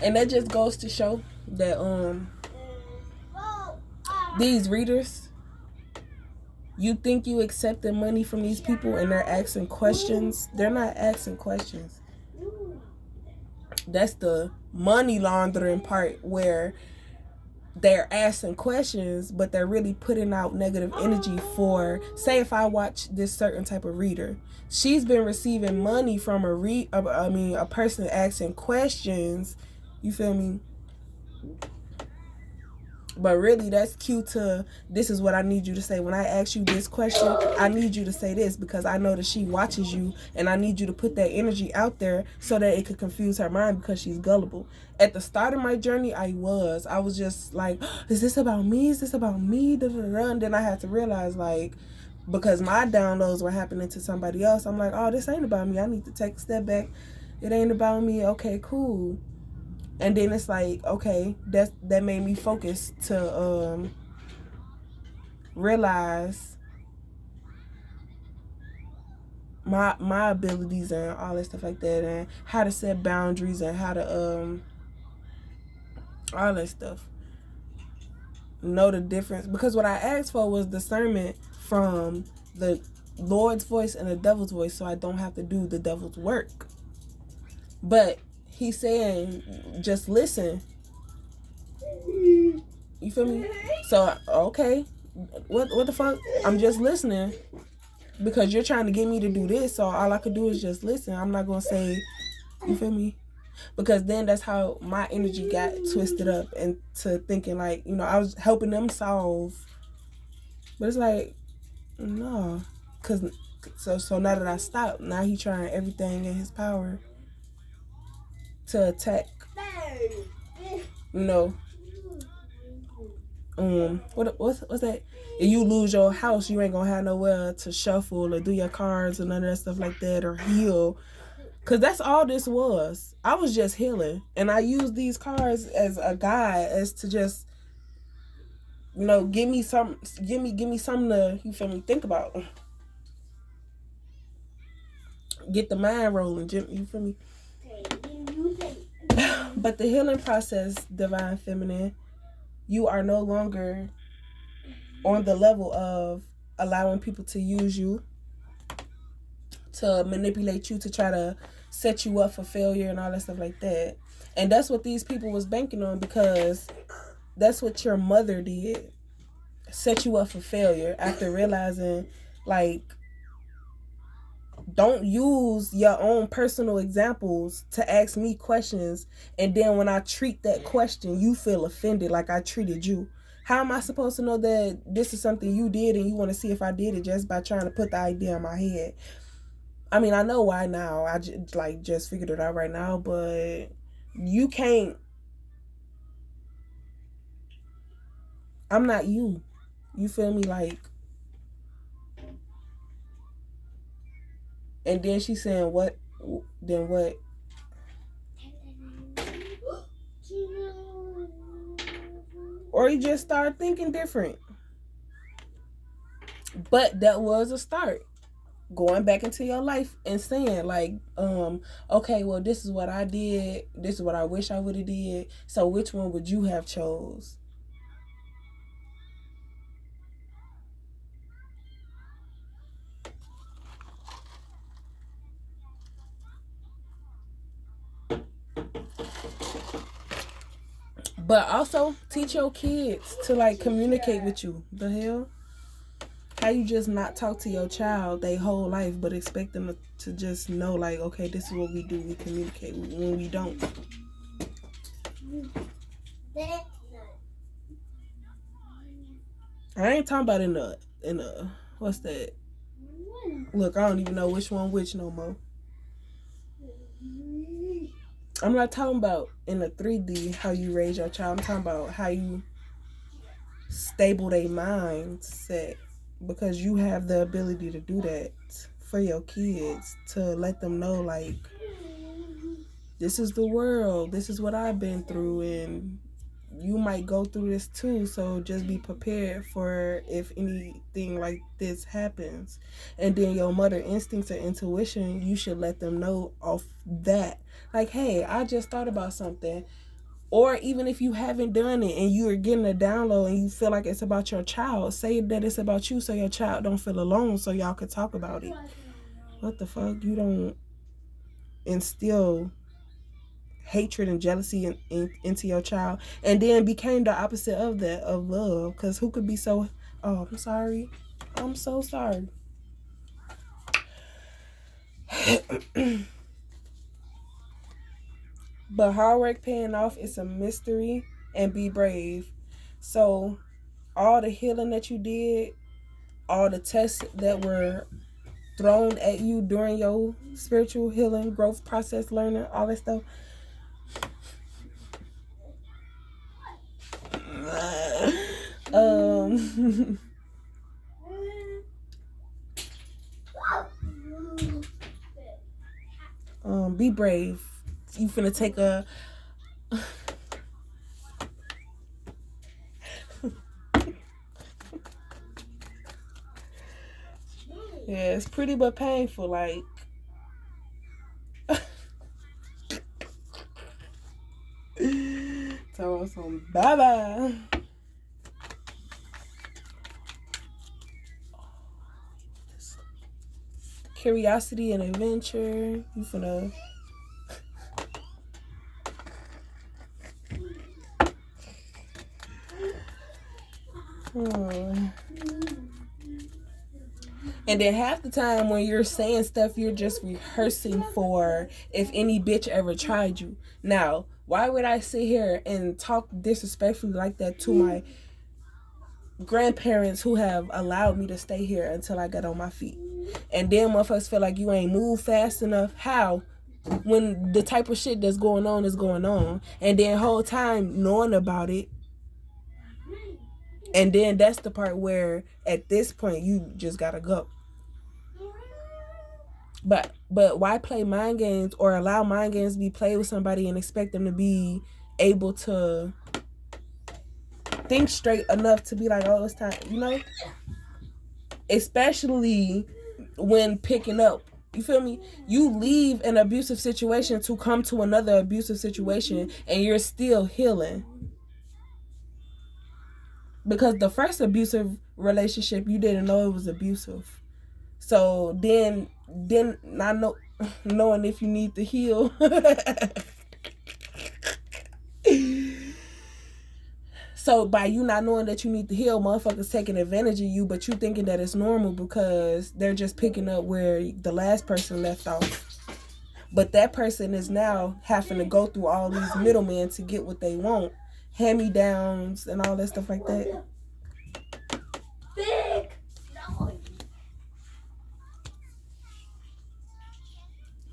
And that just goes to show that these readers, you think you accepting money from these people and they're asking questions. They're not asking questions. That's the money laundering part, where they're asking questions, but they're really putting out negative energy for, say if I watch this certain type of reader, she's been receiving money from a person asking questions, you feel me? But really, that's cute to, this is what I need you to say. When I ask you this question, I need you to say this, because I know that she watches you, and I need you to put that energy out there so that it could confuse her mind, because she's gullible. At the start of my journey, I was just like, is this about me? Is this about me? And then I had to realize, like, because my downloads were happening to somebody else, I'm like, oh, this ain't about me. I need to take a step back. It ain't about me. Okay, cool. And then it's like, okay, that made me focus to realize my abilities and all that stuff like that, and how to set boundaries, and how to all that stuff. Know the difference, because what I asked for was discernment from the Lord's voice and the devil's voice, so I don't have to do the devil's work. But he's saying, just listen. You feel me? So, okay, what the fuck? I'm just listening, because you're trying to get me to do this, so all I could do is just listen. I'm not gonna say, you feel me? Because then that's how my energy got twisted up into thinking, like, you know, I was helping them solve, but it's like, no, because so now that I stopped, now he trying everything in his power to attack, you know. What's that? If you lose your house, you ain't gonna have nowhere to shuffle or do your cards or none of that stuff like that, or heal. Cause that's all this was. I was just healing, and I used these cards as a guide, as to just, you know, give me something to, you feel me, think about. Get the mind rolling, you feel me? But the healing process, Divine Feminine, you are no longer on the level of allowing people to use you, to manipulate you, to try to set you up for failure and all that stuff like that. And that's what these people was banking on, because that's what your mother did. Set you up for failure after realizing, like, don't use your own personal examples to ask me questions, and then when I treat that question, you feel offended like I treated you. How am I supposed to know that this is something you did and you want to see if I did it just by trying to put the idea in my head? I mean, I know why now. I just figured it out right now, but you can't. I'm not you. You feel me? Like, and then she's saying, what? Then what? Or you just start thinking different. But that was a start. Going back into your life and saying, like, okay, well, this is what I did. This is what I wish I would have did. So which one would you have chose? But also teach your kids to, like, communicate with you. The hell? How you just not talk to your child their whole life, but expect them to just know, like, okay, this is what we do. We communicate when we don't. I ain't talking about in the what's that? Look, I don't even know which one which no more. I'm not talking about in the 3D how you raise your child. I'm talking about how you stable their mindset, because you have the ability to do that for your kids, to let them know, like, this is the world, this is what I've been through, and you might go through this too, so just be prepared for if anything like this happens. And then your mother instincts or intuition, you should let them know off that, like, hey, I just thought about something. Or even if you haven't done it and you are getting a download and you feel like it's about your child, say that it's about you so your child don't feel alone, so y'all could talk about it. What the fuck? You don't instill hatred and jealousy into your child, and then became the opposite of that, of love. Because who could be so, oh, I'm sorry, I'm so sorry. But hard work paying off is a mystery, and be brave. So all the healing that you did, all the tests that were thrown at you during your spiritual healing growth process, learning all that stuff, be brave. You finna take a yeah, it's pretty but painful, like tell us some bye-bye. Curiosity and adventure. You finna And then half the time when you're saying stuff, you're just rehearsing for if any bitch ever tried you. Now, why would I sit here and talk disrespectfully like that to my grandparents who have allowed me to stay here until I got on my feet? And then motherfuckers feel like you ain't moved fast enough. How? When the type of shit that's going on is going on. And then whole time knowing about it. And then that's the part where at this point you just gotta go. But why play mind games or allow mind games to be played with somebody and expect them to be able to think straight enough to be like, oh, it's time, you know? Especially when picking up, you feel me? You leave an abusive situation to come to another abusive situation and you're still healing. Because the first abusive relationship, you didn't know it was abusive. So then not knowing if you need to heal. So by you not knowing that you need to heal, motherfuckers taking advantage of you, but you thinking that it's normal because they're just picking up where the last person left off. But that person is now having to go through all these middlemen to get what they want. Hand-me-downs and all that stuff like that. Big.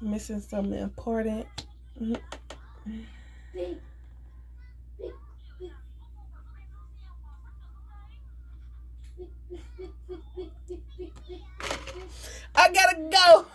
Missing something important. I gotta go.